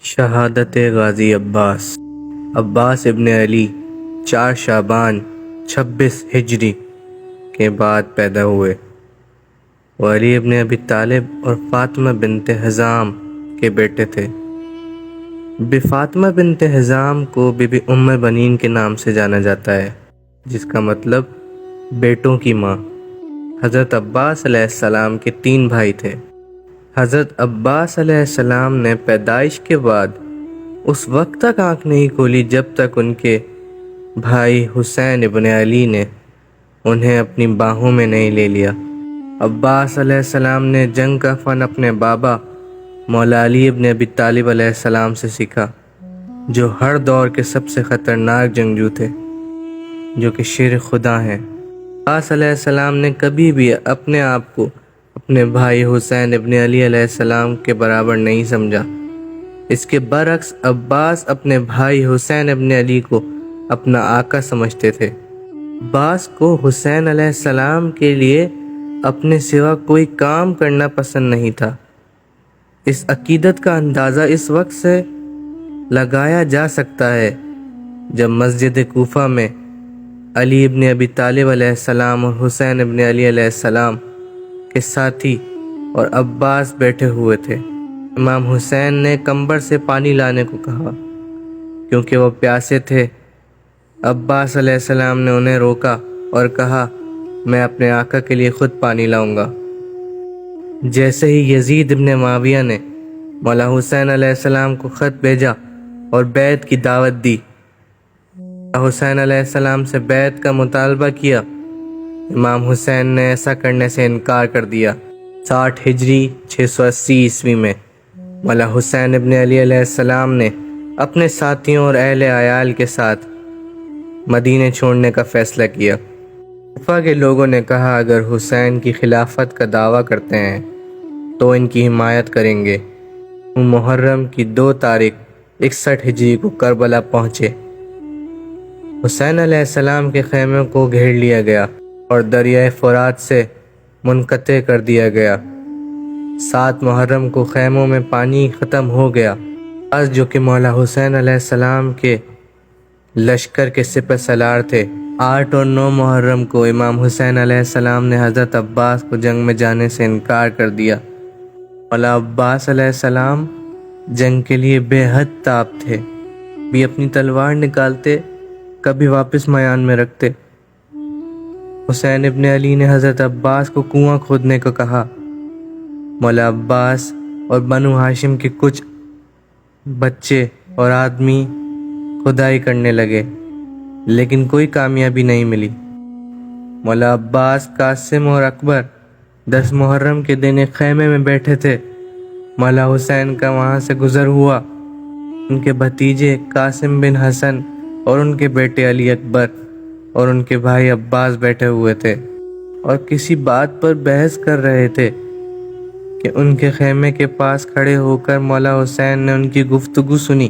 شہادت غازی عباس ابن علی 4 شعبان 26 ہجری کے بعد پیدا ہوئے۔ وہ علی ابن ابی طالب اور فاطمہ بنت حزام کے بیٹے تھے۔ فاطمہ بنت حزام کو بی بی ام بنین کے نام سے جانا جاتا ہے، جس کا مطلب بیٹوں کی ماں۔ حضرت عباس علیہ السلام کے 3 بھائی تھے۔ حضرت عباس علیہ السلام نے پیدائش کے بعد اس وقت تک آنکھ نہیں کھولی جب تک ان کے بھائی حسین ابن علی نے انہیں اپنی باہوں میں نہیں لے لیا۔ عباس علیہ السلام نے جنگ کا فن اپنے بابا مولا علی ابن ابی طالب علیہ السلام سے سیکھا، جو ہر دور کے سب سے خطرناک جنگجو تھے، جو کہ شیر خدا ہیں۔ عباس علیہ السلام نے کبھی بھی اپنے آپ کو اپنے بھائی حسین ابن علی علیہ السلام کے برابر نہیں سمجھا۔ اس کے برعکس عباس اپنے بھائی حسین ابن علی کو اپنا آقا سمجھتے تھے۔ عباس کو حسین علیہ السلام کے لیے اپنے سوا کوئی کام کرنا پسند نہیں تھا۔ اس عقیدت کا اندازہ اس وقت سے لگایا جا سکتا ہے جب مسجد کوفہ میں علی ابن ابی طالب علیہ السلام اور حسین ابن علی علیہ السلام کے ساتھی اور عباس بیٹھے ہوئے تھے۔ امام حسین نے کمبر سے پانی لانے کو کہا کیونکہ وہ پیاسے تھے۔ عباس علیہ السلام نے انہیں روکا اور کہا، میں اپنے آقا کے لیے خود پانی لاؤں گا۔ جیسے ہی یزید ابن معاویہ نے مولا حسین علیہ السلام کو خط بھیجا اور بیعت کی دعوت دی، حسین علیہ السلام سے بیعت کا مطالبہ کیا، امام حسین نے ایسا کرنے سے انکار کر دیا۔ 60 ہجری 680 عیسوی میں مولا حسین ابن علی علیہ السلام نے اپنے ساتھیوں اور اہل عیال کے ساتھ مدینے چھوڑنے کا فیصلہ کیا۔ کوفہ کے لوگوں نے کہا، اگر حسین کی خلافت کا دعویٰ کرتے ہیں تو ان کی حمایت کریں گے۔ محرم کی 2 تاریخ 61 ہجری کو کربلا پہنچے۔ حسین علیہ السلام کے خیمے کو گھیر لیا گیا اور دریائے فرات سے منقطع کر دیا گیا۔ 7 محرم کو خیموں میں پانی ختم ہو گیا۔ آج جو کہ مولا حسین علیہ السلام کے لشکر کے سپہ سالار تھے۔ 8 اور 9 محرم کو امام حسین علیہ السلام نے حضرت عباس کو جنگ میں جانے سے انکار کر دیا۔ مولا عباس علیہ السلام جنگ کے لیے بے حد تاب تھے، بھی اپنی تلوار نکالتے، کبھی واپس میدان میں رکھتے۔ حسین ابن علی نے حضرت عباس کو کنواں کھودنے کو کہا۔ مولا عباس اور بنو ہاشم کے کچھ بچے اور آدمی کھدائی کرنے لگے، لیکن کوئی کامیابی نہیں ملی۔ مولا عباس، قاسم اور اکبر 10 محرم کے دن ایک خیمے میں بیٹھے تھے۔ مولا حسین کا وہاں سے گزر ہوا۔ ان کے بھتیجے قاسم بن حسن اور ان کے بیٹے علی اکبر اور ان کے بھائی عباس بیٹھے ہوئے تھے اور کسی بات پر بحث کر رہے تھے کہ ان کے خیمے کے پاس کھڑے ہو کر مولا حسین نے ان کی گفتگو سنی۔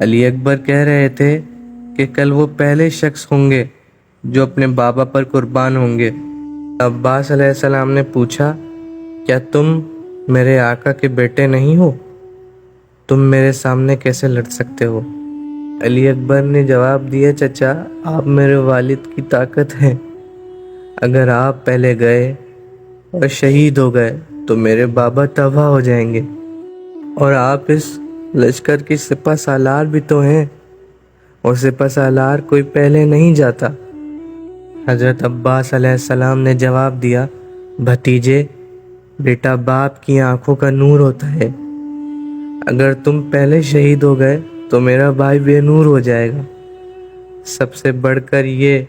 علی اکبر کہہ رہے تھے کہ کل وہ پہلے شخص ہوں گے جو اپنے بابا پر قربان ہوں گے۔ عباس علیہ السلام نے پوچھا، کیا تم میرے آقا کے بیٹے نہیں ہو؟ تم میرے سامنے کیسے لڑ سکتے ہو؟ علی اکبر نے جواب دیا، چچا، آپ میرے والد کی طاقت ہیں۔ اگر آپ پہلے گئے اور شہید ہو گئے تو میرے بابا تباہ ہو جائیں گے، اور آپ اس لشکر کی سپہ سالار بھی تو ہیں، اور سپہ سالار کوئی پہلے نہیں جاتا۔ حضرت عباس علیہ السلام نے جواب دیا، بھتیجے، بیٹا باپ کی آنکھوں کا نور ہوتا ہے۔ اگر تم پہلے شہید ہو گئے تو میرا بھائی بے نور ہو جائے گا۔ سب سے بڑھ کر یہ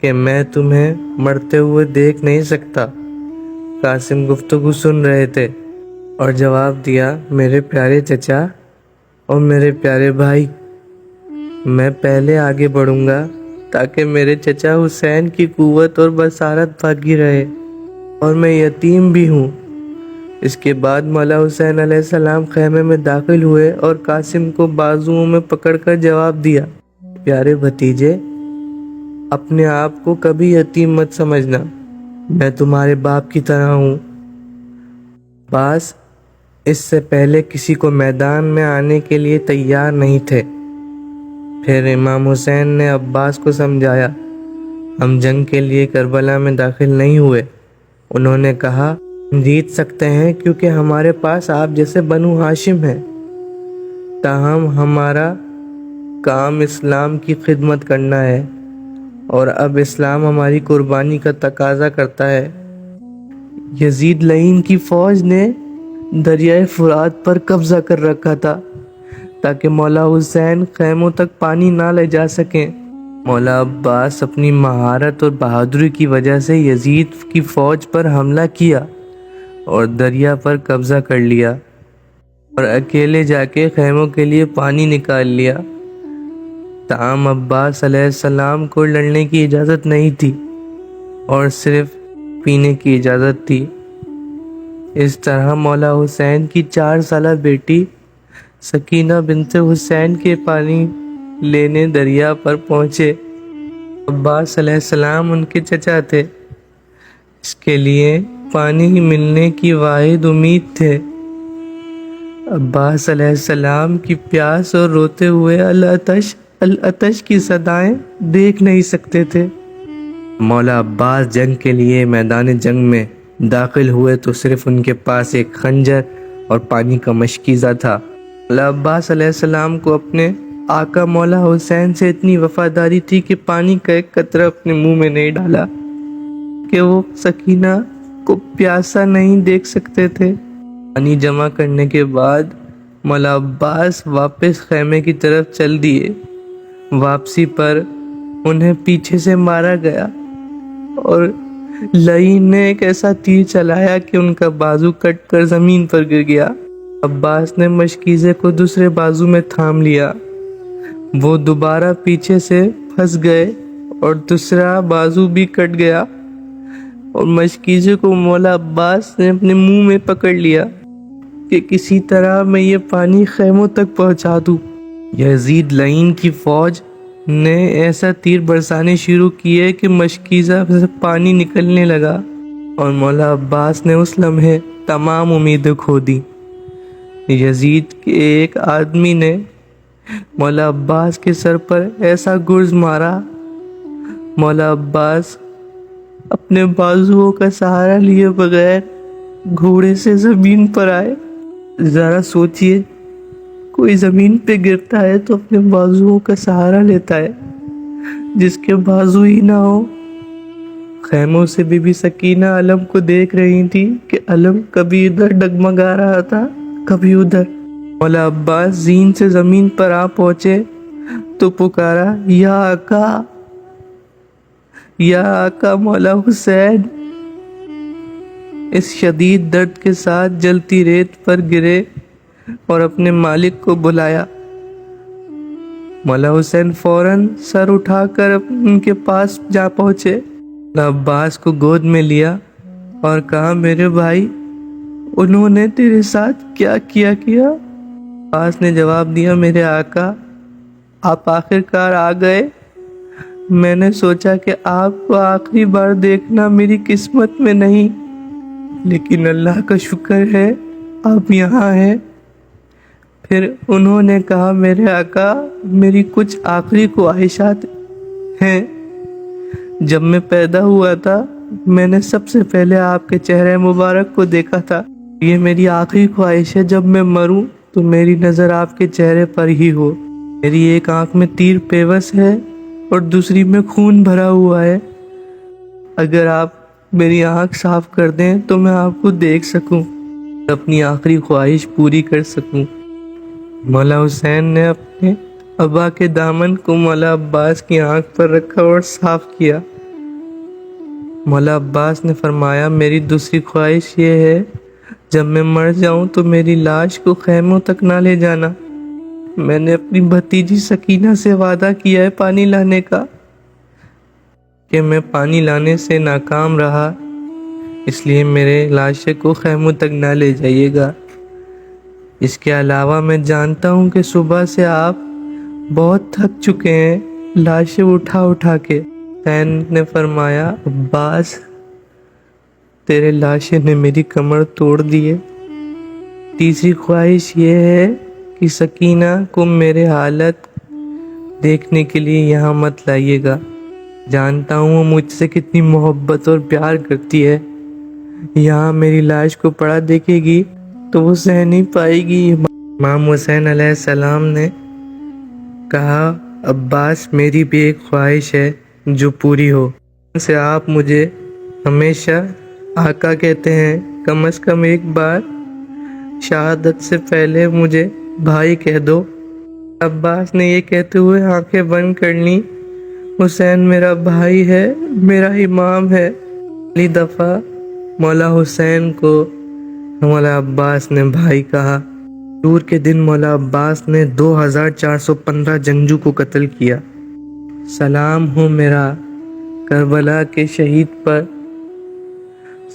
کہ میں تمہیں مرتے ہوئے دیکھ نہیں سکتا۔ قاسم گفتگو سن رہے تھے اور جواب دیا، میرے پیارے چچا اور میرے پیارے بھائی، میں پہلے آگے بڑھوں گا تاکہ میرے چچا حسین کی قوت اور بصارت باقی رہے، اور میں یتیم بھی ہوں۔ اس کے بعد مولا حسین علیہ السلام خیمے میں داخل ہوئے اور قاسم کو بازوؤں میں پکڑ کر جواب دیا، پیارے بھتیجے، اپنے آپ کو کبھی یتیم مت سمجھنا، میں تمہارے باپ کی طرح ہوں۔ عباس اس سے پہلے کسی کو میدان میں آنے کے لیے تیار نہیں تھے۔ پھر امام حسین نے عباس کو سمجھایا، ہم جنگ کے لیے کربلا میں داخل نہیں ہوئے۔ انہوں نے کہا، ہم جیت سکتے ہیں کیونکہ ہمارے پاس آپ جیسے بنو ہاشم ہیں، تاہم ہمارا کام اسلام کی خدمت کرنا ہے اور اب اسلام ہماری قربانی کا تقاضا کرتا ہے۔ یزید لعین کی فوج نے دریائے فرات پر قبضہ کر رکھا تھا تاکہ مولا حسین خیموں تک پانی نہ لے جا سکیں۔ مولا عباس اپنی مہارت اور بہادری کی وجہ سے یزید کی فوج پر حملہ کیا اور دریا پر قبضہ کر لیا اور اکیلے جا کے خیموں کے لیے پانی نکال لیا۔ تاہم عباس علیہ السلام کو لڑنے کی اجازت نہیں تھی اور صرف پینے کی اجازت تھی۔ اس طرح مولا حسین کی 4 سالہ بیٹی سکینہ بنت حسین کے پانی لینے دریا پر پہنچے۔ عباس علیہ السلام ان کے چچا تھے، اس کے لیے پانی ملنے کی واحد امید تھے۔ عباس علیہ السلام کی پیاس اور روتے ہوئے العطش العطش کی صدائیں دیکھ نہیں سکتے تھے۔ مولا عباس جنگ کے لیے میدان جنگ میں داخل ہوئے تو صرف ان کے پاس ایک خنجر اور پانی کا مشکیزہ تھا۔ مولا عباس علیہ السلام کو اپنے آقا مولا حسین سے اتنی وفاداری تھی کہ پانی کا ایک قطرہ اپنے منہ میں نہیں ڈالا کہ وہ سکینہ کو پیاسا نہیں دیکھ سکتے تھے۔ پانی جمع کرنے کے بعد مولا عباس واپس خیمے کی طرف چل دیے۔ واپسی پر انہیں پیچھے سے مارا گیا اور لعین نے ایک ایسا تیر چلایا کہ ان کا بازو کٹ کر زمین پر گر گیا۔ عباس نے مشکیزے کو دوسرے بازو میں تھام لیا، وہ دوبارہ پیچھے سے پھنس گئے اور دوسرا بازو بھی کٹ گیا اور مشکیزے کو مولا عباس نے اپنے منہ میں پکڑ لیا کہ کسی طرح میں یہ پانی خیموں تک پہنچا دوں۔ یزید لعین کی فوج نے ایسا تیر برسانے شروع کیے کہ مشکیزہ سے پانی نکلنے لگا اور مولا عباس نے اس لمحے تمام امیدیں کھو دی۔ یزید کے ایک آدمی نے مولا عباس کے سر پر ایسا گرز مارا، مولا عباس اپنے بازوؤں کا سہارا لیے بغیر گھوڑے سے زمین پر آئے۔ ذرا سوچئے، کوئی زمین پہ گرتا ہے تو اپنے بازوؤں کا سہارا لیتا ہے، جس کے بازو ہی نہ ہو۔ خیموں سے بی بی سکینہ علم کو دیکھ رہی تھی کہ علم کبھی ادھر ڈگمگا رہا تھا کبھی ادھر۔ مولا عباس زین سے زمین پر آ پہنچے تو پکارا، یا آقا، یا آقا مولا حسین۔ اس شدید درد کے ساتھ جلتی ریت پر گرے اور اپنے مالک کو بلایا۔ مولا حسین فوراً سر اٹھا کر ان کے پاس جا پہنچے۔ مولا عباس کو گود میں لیا اور کہا، میرے بھائی، انہوں نے تیرے ساتھ کیا کیا؟ عباس نے جواب دیا، میرے آقا، آپ آخرکار آ گئے۔ میں نے سوچا کہ آپ کو آخری بار دیکھنا میری قسمت میں نہیں، لیکن اللہ کا شکر ہے آپ یہاں ہیں۔ پھر انہوں نے کہا، میرے آقا، میری کچھ آخری خواہشات ہیں۔ جب میں پیدا ہوا تھا میں نے سب سے پہلے آپ کے چہرے مبارک کو دیکھا تھا۔ یہ میری آخری خواہش ہے، جب میں مروں تو میری نظر آپ کے چہرے پر ہی ہو۔ میری ایک آنکھ میں تیر پیوست ہے اور دوسری میں خون بھرا ہوا ہے۔ اگر آپ میری آنکھ صاف کر دیں تو میں آپ کو دیکھ سکوں، اپنی آخری خواہش پوری کر سکوں۔ مولا حسین نے اپنے ابا کے دامن کو مولا عباس کی آنکھ پر رکھا اور صاف کیا۔ مولا عباس نے فرمایا، میری دوسری خواہش یہ ہے، جب میں مر جاؤں تو میری لاش کو خیموں تک نہ لے جانا۔ میں نے اپنی بھتیجی سکینہ سے وعدہ کیا ہے پانی لانے کا، کہ میں پانی لانے سے ناکام رہا، اس لیے میرے لاشے کو خیموں تک نہ لے جائیے گا۔ اس کے علاوہ میں جانتا ہوں کہ صبح سے آپ بہت تھک چکے ہیں لاشیں اٹھا کے۔ حسین نے فرمایا، عباس، تیرے لاشے نے میری کمر توڑ دی ہے، تیسری خواہش یہ ہے کہ سکینہ کو میرے حالت دیکھنے کے لیے یہاں مت لائیے گا. جانتا ہوں وہ مجھ سے کتنی محبت اور پیار کرتی ہے. یہاں میری لاش کو پڑا دیکھے گی تو وہ سہ نہیں پائے گی. امام حسین علیہ السلام نے کہا عباس میری بھی ایک خواہش ہے جو پوری ہو. سے آپ مجھے ہمیشہ آقا کہتے ہیں، کم از کم ایک بار شہادت سے پہلے مجھے بھائی کہہ دو. عباس نے یہ کہتے ہوئے آنکھیں بند کر لیں. حسین میرا بھائی ہے، میرا امام ہے. پہلی دفعہ مولا حسین کو مولا عباس نے بھائی کہا. دور کے دن مولا عباس نے 2415 جنگجو کو قتل کیا. سلام ہو میرا کربلا کے شہید پر،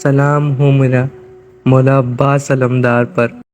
سلام ہو میرا مولا عباس علمدار پر.